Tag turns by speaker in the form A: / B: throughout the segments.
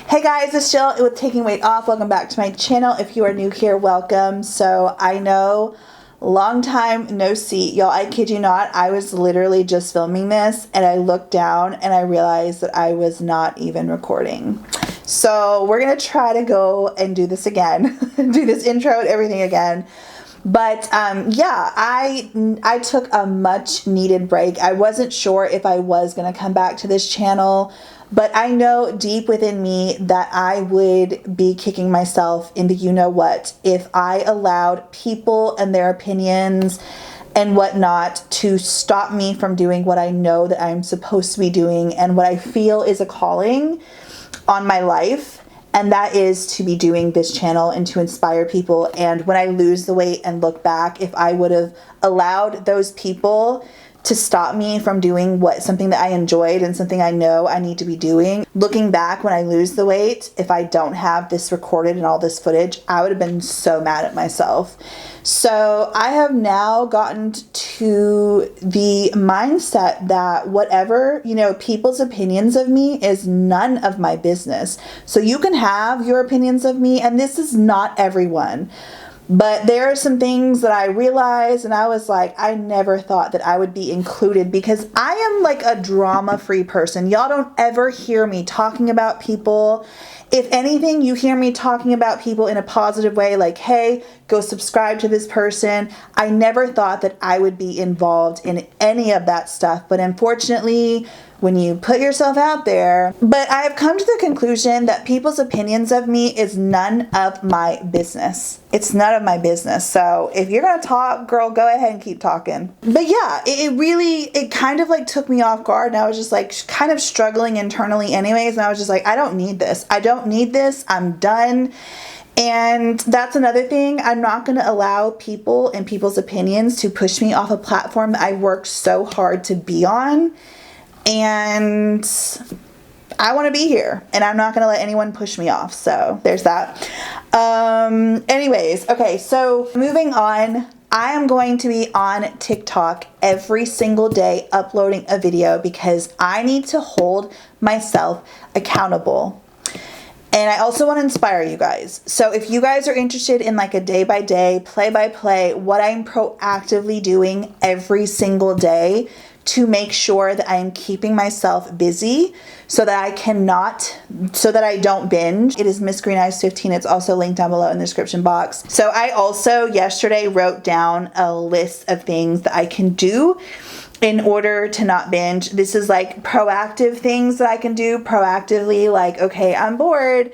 A: Hey guys, it's Jill with Taking Weight Off. Welcome back to my channel. If you are new here, welcome. So I know, long time no see. Y'all, I kid you not, I was literally just filming this and I looked down and I realized that I was not even recording. So we're gonna try to go and do this again, do this intro and everything again. But yeah, I took a much needed break. I wasn't sure if I was gonna come back to this channel, but I know deep within me that I would be kicking myself into you know what if I allowed people and their opinions and whatnot to stop me from doing what I know that I'm supposed to be doing and what I feel is a calling on my life. And that is to be doing this channel and to inspire people. And when I lose the weight and look back, if I would have allowed those people to stop me from doing something that I enjoyed and something I know I need to be doing. Looking back when I lose the weight, if I don't have this recorded and all this footage, I would have been so mad at myself. So I have now gotten to the mindset that whatever, people's opinions of me is none of my business. So you can have your opinions of me, and this is not everyone. But there are some things that I realized and I was like, I never thought that I would be included because I am like a drama-free person. Y'all don't ever hear me talking about people. If anything, you hear me talking about people in a positive way, like, hey, go subscribe to this person. I never thought that I would be involved in any of that stuff. But unfortunately, when you put yourself out there, but I have come to the conclusion that people's opinions of me is none of my business. It's none of my business. So if you're going to talk, girl, go ahead and keep talking. But yeah, it kind of like took me off guard. And I was just like kind of struggling internally anyways. And I was just like, I don't need this. I don't need this. I'm done. And that's another thing. I'm not going to allow people and people's opinions to push me off a platform that I worked so hard to be on. And I want to be here and I'm not going to let anyone push me off. So there's that. Anyways, okay, so moving on, I am going to be on TikTok every single day uploading a video because I need to hold myself accountable. And I also want to inspire you guys. So if you guys are interested in like a day by day, play by play, what I'm proactively doing every single day to make sure that I am keeping myself busy so that I don't binge. It is Miss Green Eyes 15. It's also linked down below in the description box. So I also yesterday wrote down a list of things that I can do in order to not binge. This is like proactive things that I can do proactively, like, okay, I'm bored.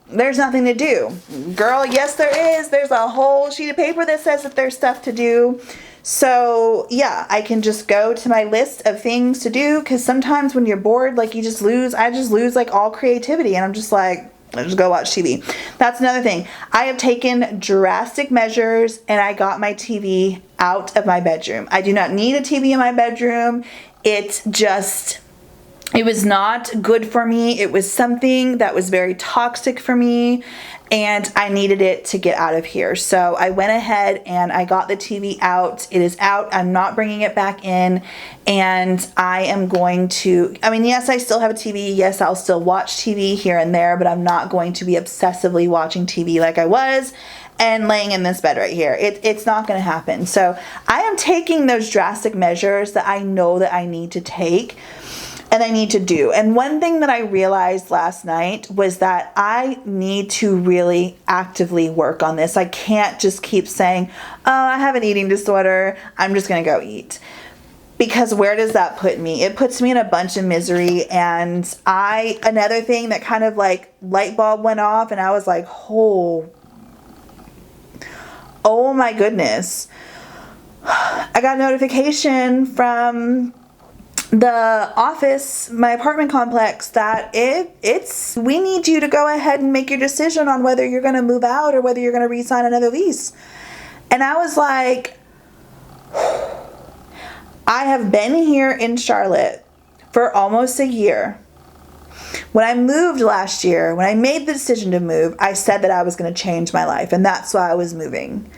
A: There's nothing to do. Girl, yes there is. There's a whole sheet of paper that says that there's stuff to do. So yeah, I can just go to my list of things to do because sometimes when you're bored, like I just lose like all creativity and I'm just like, I'll just go watch TV. That's another thing. I have taken drastic measures and I got my TV out of my bedroom. I do not need a TV in my bedroom. It was not good for me. It was something that was very toxic for me and I needed it to get out of here. So I went ahead and I got the TV out. It is out. I'm not bringing it back in and I am going to, yes, I still have a TV. Yes, I'll still watch TV here and there, but I'm not going to be obsessively watching TV like I was and laying in this bed right here. It's not going to happen. So I am taking those drastic measures that I know that I need to take and I need to do. And one thing that I realized last night was that I need to really actively work on this. I can't just keep saying, oh, I have an eating disorder, I'm just going to go eat. Because where does that put me? It puts me in a bunch of misery. And another thing that kind of like light bulb went off and I was like, oh my goodness. I got a notification from the office, my apartment complex, that we need you to go ahead and make your decision on whether you're going to move out or whether you're going to re-sign another lease. And I was like, I have been here in Charlotte for almost a year. When I moved last year, when I made the decision to move, I said that I was going to change my life and that's why I was moving.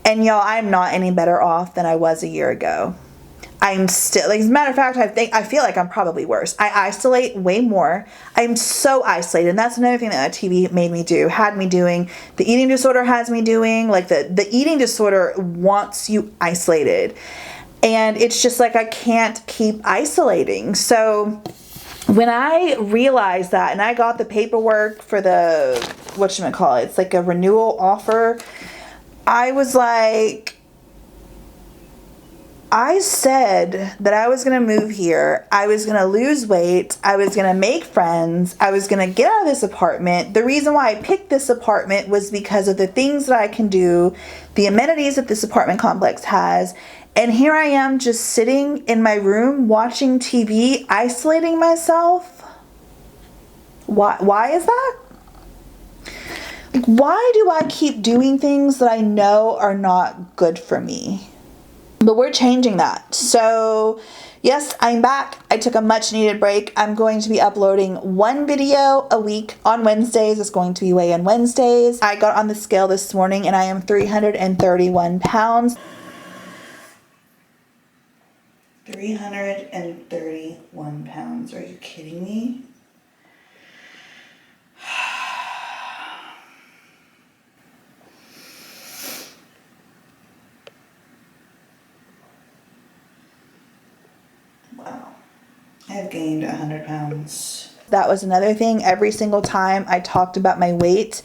A: And y'all, I'm not any better off than I was a year ago. I'm still, like, as a matter of fact, I feel like I'm probably worse. I isolate way more. I'm so isolated. And that's another thing that TV made me do, had me doing. The eating disorder has me doing. Like, the eating disorder wants you isolated. And it's just like, I can't keep isolating. So when I realized that, and I got the paperwork for the, whatchamacallit, it's like a renewal offer, I was like, I said that I was going to move here. I was going to lose weight. I was going to make friends. I was going to get out of this apartment. The reason why I picked this apartment was because of the things that I can do, the amenities that this apartment complex has. And here I am just sitting in my room watching TV, isolating myself. Why is that? Like, why do I keep doing things that I know are not good for me? But we're changing that. So yes, I'm back. I took a much needed break. I'm going to be uploading one video a week on Wednesdays. It's going to be weigh-in Wednesdays. I got on the scale this morning and I am 331 pounds. 331 pounds. Are you kidding me? Wow. I have gained 100 pounds. That was another thing. Every single time I talked about my weight,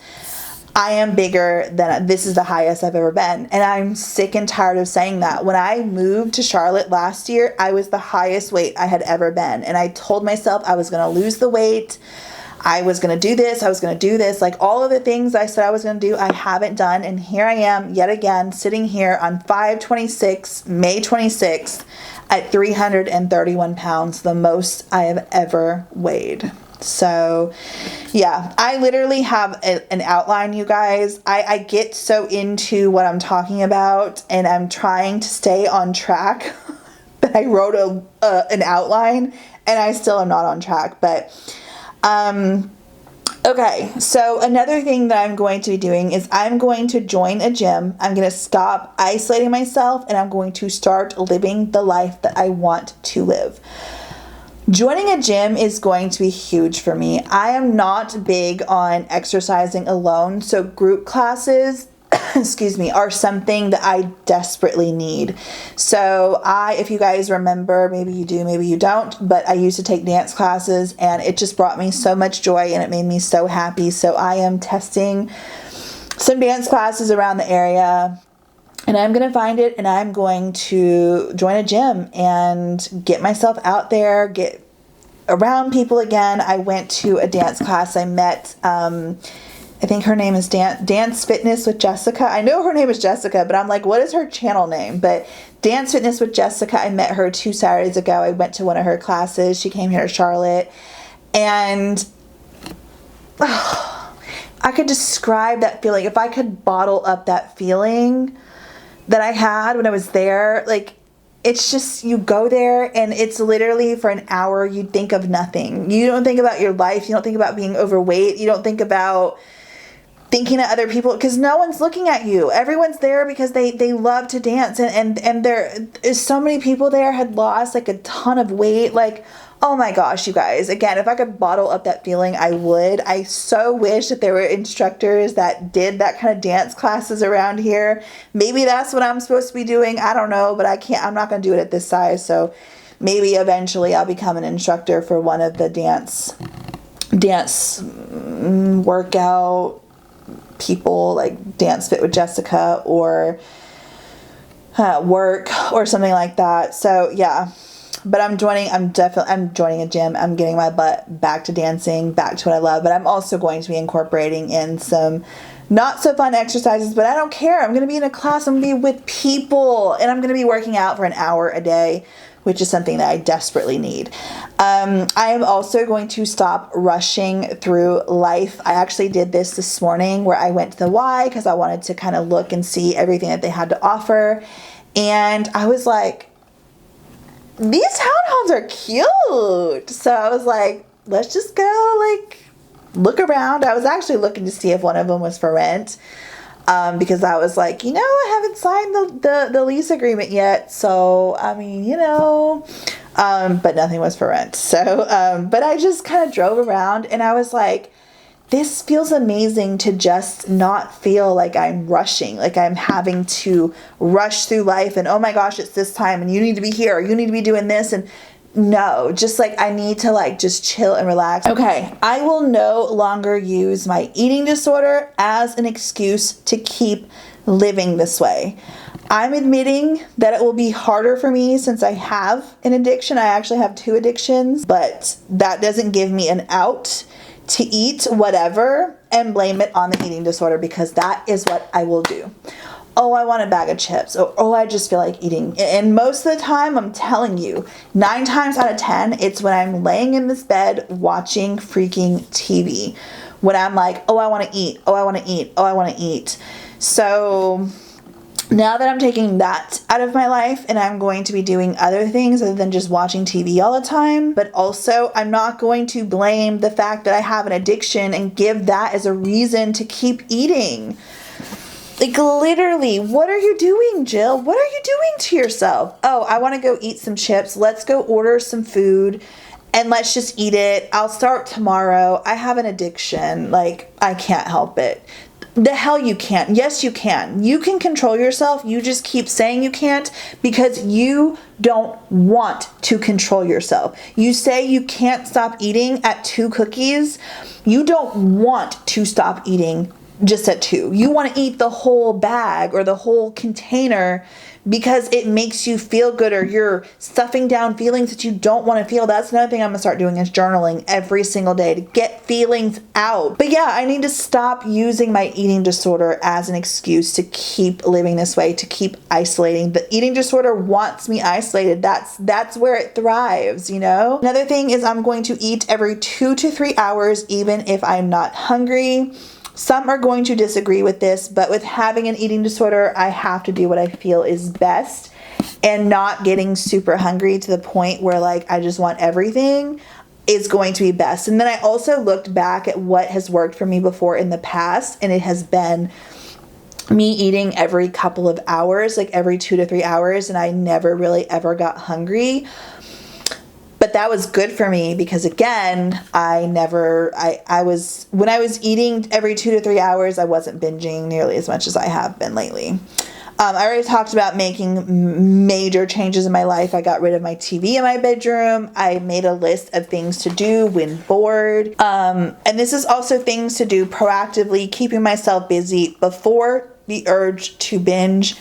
A: I am bigger than, this is the highest I've ever been. And I'm sick and tired of saying that. When I moved to Charlotte last year, I was the highest weight I had ever been. And I told myself I was going to lose the weight. I was going to do this. I was going to do this. Like, all of the things I said I was going to do, I haven't done. And here I am yet again, sitting here on 5/26, May 26th, at 331 pounds, the most I have ever weighed. So yeah, I literally have an outline, you guys. I get so into what I'm talking about and I'm trying to stay on track that I wrote an outline and I still am not on track. But okay, so another thing that I'm going to be doing is I'm going to join a gym. I'm going to stop isolating myself and I'm going to start living the life that I want to live. Joining a gym is going to be huge for me. I am not big on exercising alone, so group classes, excuse me, are something that I desperately need. So if you guys remember, maybe you do, maybe you don't, but I used to take dance classes and it just brought me so much joy and it made me so happy. So I am testing some dance classes around the area. And I'm going to find it and I'm going to join a gym and get myself out there, get around people again. I went to a dance class. I met, I think her name is Dance Fitness with Jessica. I know her name is Jessica, but I'm like, what is her channel name? But Dance Fitness with Jessica, I met her 2 Saturdays ago. I went to one of her classes. She came here to Charlotte. And I could describe that feeling. If I could bottle up that feeling that I had when I was there, like, it's just, you go there and it's literally for an hour you think of nothing. You don't think about your life. You don't think about being overweight. You don't think about thinking of other people because no one's looking at you. Everyone's there because they love to dance and there is so many people there had lost like a ton of weight. Like, oh my gosh, you guys. Again, if I could bottle up that feeling, I would. I so wish that there were instructors that did that kind of dance classes around here. Maybe that's what I'm supposed to be doing. I don't know, but I'm not going to do it at this size. So maybe eventually I'll become an instructor for one of the dance workout people, like Dance Fit with Jessica or work or something like that. So yeah. But I'm joining a gym. I'm getting my butt back to dancing, back to what I love. But I'm also going to be incorporating in some not so fun exercises, but I don't care. I'm going to be in a class. I'm going to be with people and I'm going to be working out for an hour a day, which is something that I desperately need. I am also going to stop rushing through life. I actually did this morning where I went to the Y because I wanted to kind of look and see everything that they had to offer. And I was like, these townhomes are cute. So I was like, let's just go like look around. I was actually looking to see if one of them was for rent. because I was like, I haven't signed the lease agreement yet. So, I mean, but nothing was for rent. So, but I just kind of drove around and I was like, this feels amazing to just not feel like I'm rushing, like I'm having to rush through life and, oh my gosh, it's this time and you need to be here, or you need to be doing this. And no, just like I need to like just chill and relax. Okay, I will no longer use my eating disorder as an excuse to keep living this way. I'm admitting that it will be harder for me since I have an addiction. I actually have 2 addictions, but that doesn't give me an out to eat whatever and blame it on the eating disorder, because that is what I will do. Oh, I want a bag of chips. Oh, I just feel like eating. And most of the time, I'm telling you, 9 times out of 10, it's when I'm laying in this bed watching freaking TV. When I'm like, oh, I want to eat. Oh, I want to eat. Oh, I want to eat. So now that I'm taking that out of my life and I'm going to be doing other things other than just watching TV all the time, but also I'm not going to blame the fact that I have an addiction and give that as a reason to keep eating. Like literally, what are you doing, Jill? What are you doing to yourself? Oh, I want to go eat some chips. Let's go order some food and let's just eat it. I'll start tomorrow. I have an addiction. Like, I can't help it. The hell you can't. Yes, you can. You can control yourself. You just keep saying you can't because you don't want to control yourself. You say you can't stop eating at 2 cookies. You don't want to stop eating just at 2. You want to eat the whole bag or the whole container because it makes you feel good, or you're stuffing down feelings that you don't want to feel. That's another thing I'm gonna start doing, is journaling every single day to get feelings out. But yeah, I need to stop using my eating disorder as an excuse to keep living this way, to keep isolating. The eating disorder wants me isolated. That's where it thrives, Another thing is I'm going to eat every 2 to 3 hours, even if I'm not hungry. Some are going to disagree with this, but with having an eating disorder, I have to do what I feel is best, and not getting super hungry to the point where like I just want everything is going to be best. And then I also looked back at what has worked for me before in the past, and it has been me eating every couple of hours, like every 2 to 3 hours, and I never really ever got hungry. But that was good for me because, again, when I was eating every 2 to 3 hours, I wasn't binging nearly as much as I have been lately. I already talked about making major changes in my life. I got rid of my TV in my bedroom. I made a list of things to do when bored. And this is also things to do proactively, keeping myself busy before the urge to binge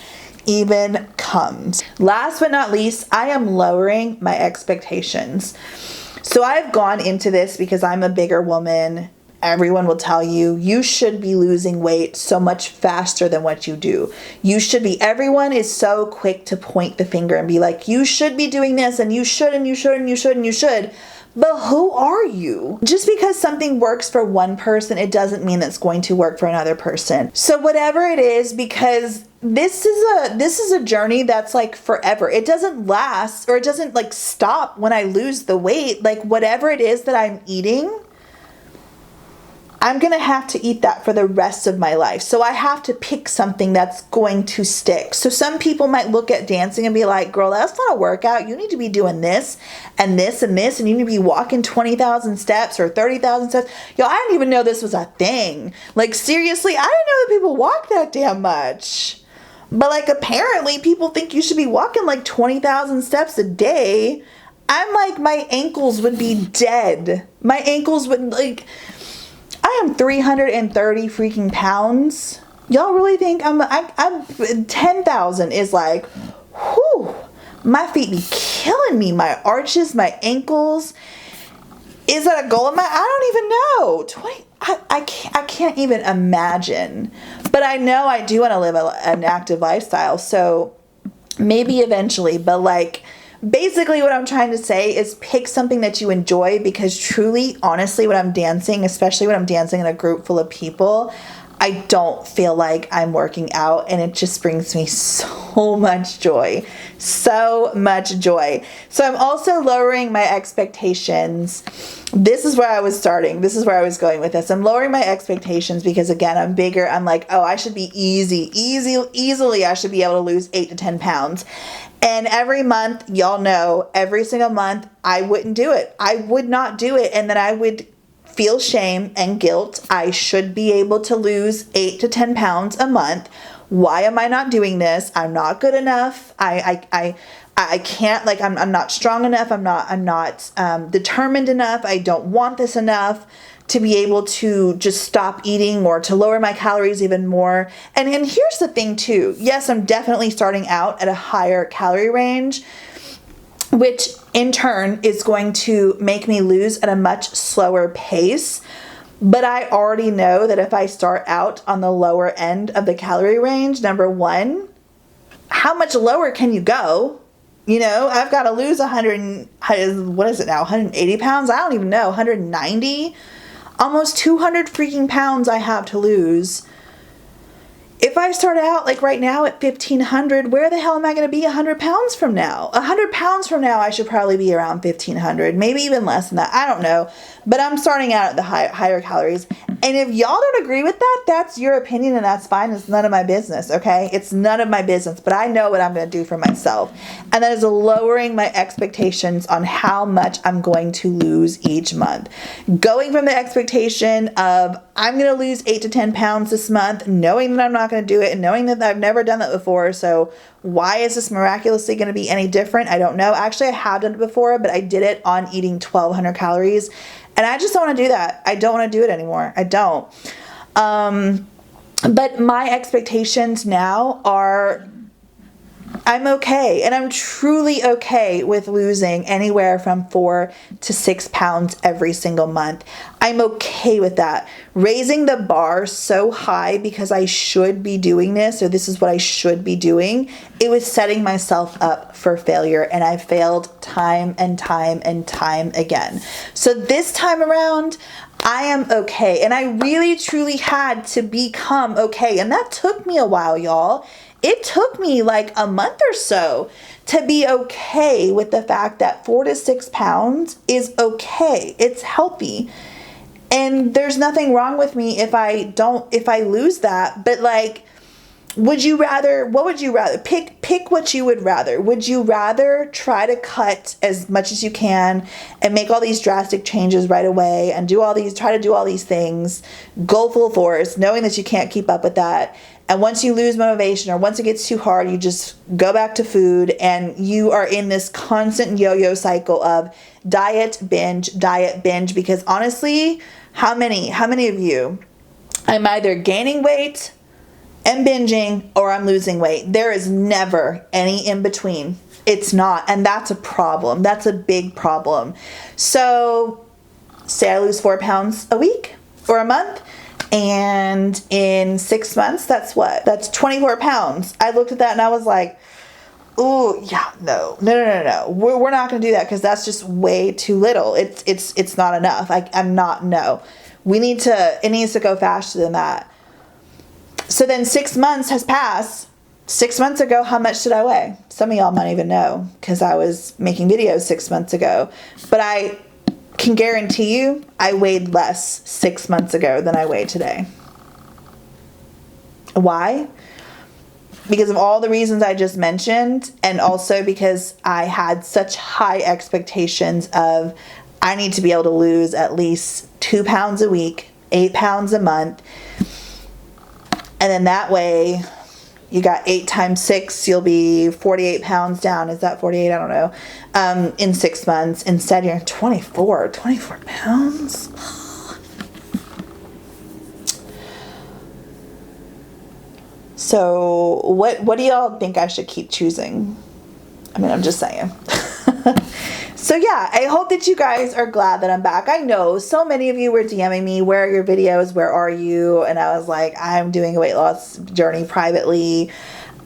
A: even comes. Last but not least, I am lowering my expectations. So I've gone into this because I'm a bigger woman. Everyone will tell you, you should be losing weight so much faster than what you do. Everyone is so quick to point the finger and be like, you should be doing this, and you should, and you should, and you should, and you should. But who are you? Just because something works for one person, it doesn't mean it's going to work for another person. So whatever it is, because this is a journey that's like forever. It doesn't last, or it doesn't like stop when I lose the weight. Like whatever it is that I'm eating, I'm going to have to eat that for the rest of my life. So I have to pick something that's going to stick. So some people might look at dancing and be like, girl, that's not a workout. You need to be doing this and this and this, and you need to be walking 20,000 steps or 30,000 steps. Yo, I didn't even know this was a thing. Like seriously, I didn't know that people walk that damn much. But like apparently people think you should be walking like 20,000 steps a day. I'm like, my ankles would be dead. My ankles would like... I am 330 freaking pounds. Y'all really think I'm 10,000 is like, whew, my feet be killing me. My arches, my ankles. Is that a goal of mine? I don't even know. I can't even imagine. But I know I do want to live an active lifestyle. So maybe eventually, but like, basically what I'm trying to say is pick something that you enjoy, because truly, honestly, when I'm dancing, especially when I'm dancing in a group full of people, I don't feel like I'm working out, and it just brings me so much joy. So much joy. So I'm also lowering my expectations. This is where I was starting. This is where I was going with this. I'm lowering my expectations because, again, I'm bigger. I'm like, oh, I should be easily I should be able to lose 8 to 10 pounds. And every month, y'all know, every single month, I wouldn't do it. I would not do it. And then I would feel shame and guilt. I should be able to lose 8 to 10 pounds a month. Why am I not doing this? I'm not good enough. I can't, like, I'm not strong enough. I'm not determined enough. I don't want this enough to be able to just stop eating or to lower my calories even more. And here's the thing too. Yes, I'm definitely starting out at a higher calorie range, which in turn is going to make me lose at a much slower pace. But I already know that if I start out on the lower end of the calorie range, number one, how much lower can you go? You know, I've got to lose 180 pounds? I don't even know, 190? Almost 200 freaking pounds I have to lose. If I start out like right now at 1,500, where the hell am I going to be 100 pounds from now? 100 pounds from now, I should probably be around 1,500, maybe even less than that. I don't know. But I'm starting out at the higher calories. And if y'all don't agree with that, that's your opinion and that's fine. It's none of my business, okay? It's none of my business. But I know what I'm going to do for myself. And that is lowering my expectations on how much I'm going to lose each month. Going from the expectation of I'm going to lose 8 to 10 pounds this month, knowing that I'm not going to do it and knowing that I've never done that before. So why is this miraculously going to be any different? I don't know. Actually, I have done it before, but I did it on eating 1,200 calories. And I just don't want to do that. I don't want to do it anymore. I don't. But my expectations now are I'm okay. And I'm truly okay with losing anywhere from 4 to 6 pounds every single month. I'm okay with that. Raising the bar so high because I should be doing this, or this is what I should be doing, it was setting myself up for failure. And I failed time and time and time again. So this time around, I am okay. And I really, truly had to become okay. And that took me a while, y'all. It took me like a month or so to be okay with the fact that 4 to 6 pounds is okay. It's healthy. And there's nothing wrong with me if I lose that. But like, what would you rather? Pick what you would rather. Would you rather try to cut as much as you can and make all these drastic changes right away and try to do all these things, go full force, knowing that you can't keep up with that? And once you lose motivation or once it gets too hard, you just go back to food and you are in this constant yo-yo cycle of diet, binge, because honestly, how many of you, I'm either gaining weight and binging or I'm losing weight. There is never any in between. It's not. And that's a problem. That's a big problem. So say I lose 4 pounds a week or a month. And in 6 months, that's what? That's 24 pounds. I looked at that and I was like, ooh, yeah, no. We're not going to do that because that's just way too little. It's not enough. No. It needs to go faster than that. So then 6 months has passed. 6 months ago, how much did I weigh? Some of y'all might even know because I was making videos 6 months ago. But I can guarantee you I weighed less 6 months ago than I weigh today. Why? Because of all the reasons I just mentioned, and also because I had such high expectations of I need to be able to lose at least 2 pounds a week, 8 pounds a month. And then that way you got 8 times 6, you'll be 48 pounds down. Is that 48? I don't know. In 6 months. Instead, you're 24 pounds. So what do y'all think I should keep choosing? I mean, I'm just saying. So yeah, I hope that you guys are glad that I'm back. I know so many of you were DMing me, where are your videos? Where are you? And I was like, I'm doing a weight loss journey privately.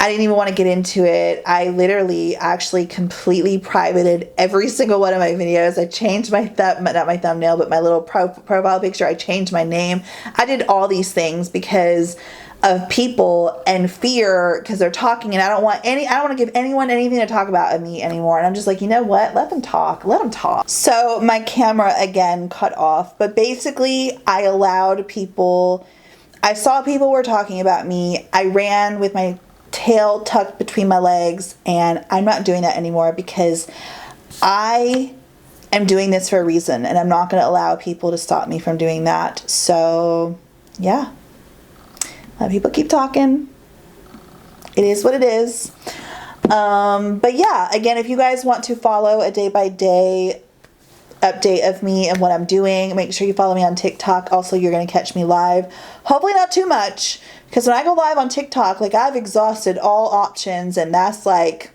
A: I didn't even want to get into it. I literally actually completely privated every single one of my videos. I changed my not my thumbnail, but my little profile picture. I changed my name. I did all these things because of people and fear, because they're talking, and I don't want to give anyone anything to talk about me anymore. And I'm just like, you know what? Let them talk. Let them talk. So my camera again cut off, but basically I allowed people. I saw people were talking about me. I ran with my tail tucked between my legs, and I'm not doing that anymore because I am doing this for a reason, and I'm not going to allow people to stop me from doing that. So yeah, let people keep talking. It is what it is. But yeah, again, if you guys want to follow a day-by-day update of me and what I'm doing, make sure you follow me on TikTok. Also, you're going to catch me live. Hopefully not too much, because when I go live on TikTok, like, I've exhausted all options, and that's like,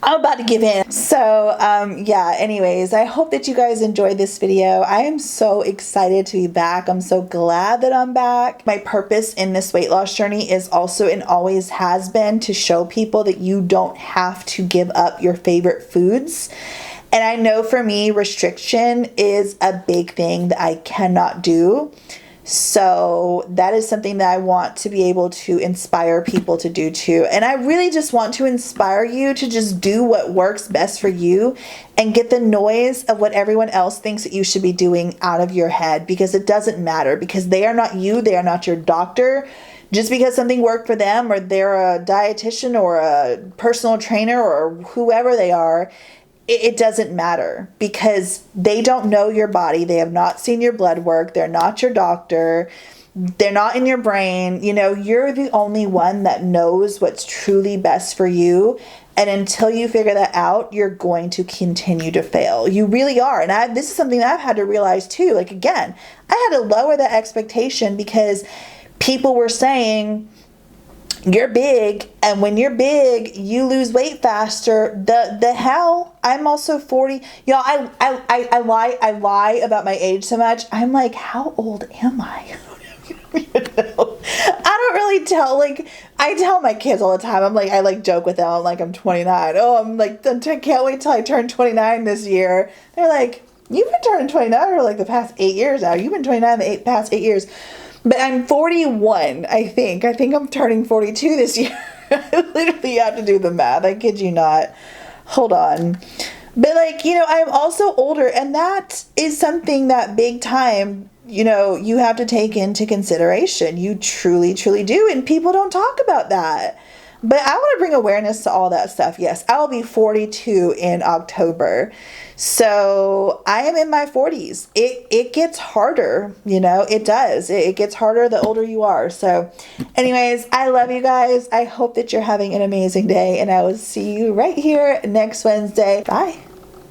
A: I'm about to give in. So yeah, anyways, I hope that you guys enjoyed this video. I am so excited to be back. I'm so glad that I'm back. My purpose in this weight loss journey is also, and always has been, to show people that you don't have to give up your favorite foods. And I know for me, restriction is a big thing that I cannot do. So that is something that I want to be able to inspire people to do too. And I really just want to inspire you to just do what works best for you and get the noise of what everyone else thinks that you should be doing out of your head, because it doesn't matter, because they are not you. They are not your doctor. Just because something worked for them, or they're a dietitian or a personal trainer or whoever they are, it doesn't matter, because they don't know your body. They have not seen your blood work. They're not your doctor. They're not in your brain. You know, you're the only one that knows what's truly best for you. And until you figure that out, you're going to continue to fail. You really are. And this is something that I've had to realize too. Like, again, I had to lower that expectation, because people were saying, you're big, and when you're big, you lose weight faster. The hell? I'm also 40. Y'all, I lie about my age so much. I'm like, how old am I? You know? I don't really tell, like, I tell my kids all the time. I'm like, I like joke with them. I'm like, I'm 29. Oh, I'm like, I can't wait till I turn 29 this year. They're like, you've been turning 29 for like the past 8 years now. You've been 29 the past 8 years. But I'm 41, I think. I think I'm turning 42 this year. I literally have to do the math. I kid you not. Hold on. But, like, you know, I'm also older, and that is something that big time, you know, you have to take into consideration. You truly, truly do. And people don't talk about that. But I want to bring awareness to all that stuff. Yes, I'll be 42 in October. So I am in my 40s. It gets harder, you know, it does. It gets harder the older you are. So anyways, I love you guys. I hope that you're having an amazing day, and I will see you right here next Wednesday. Bye.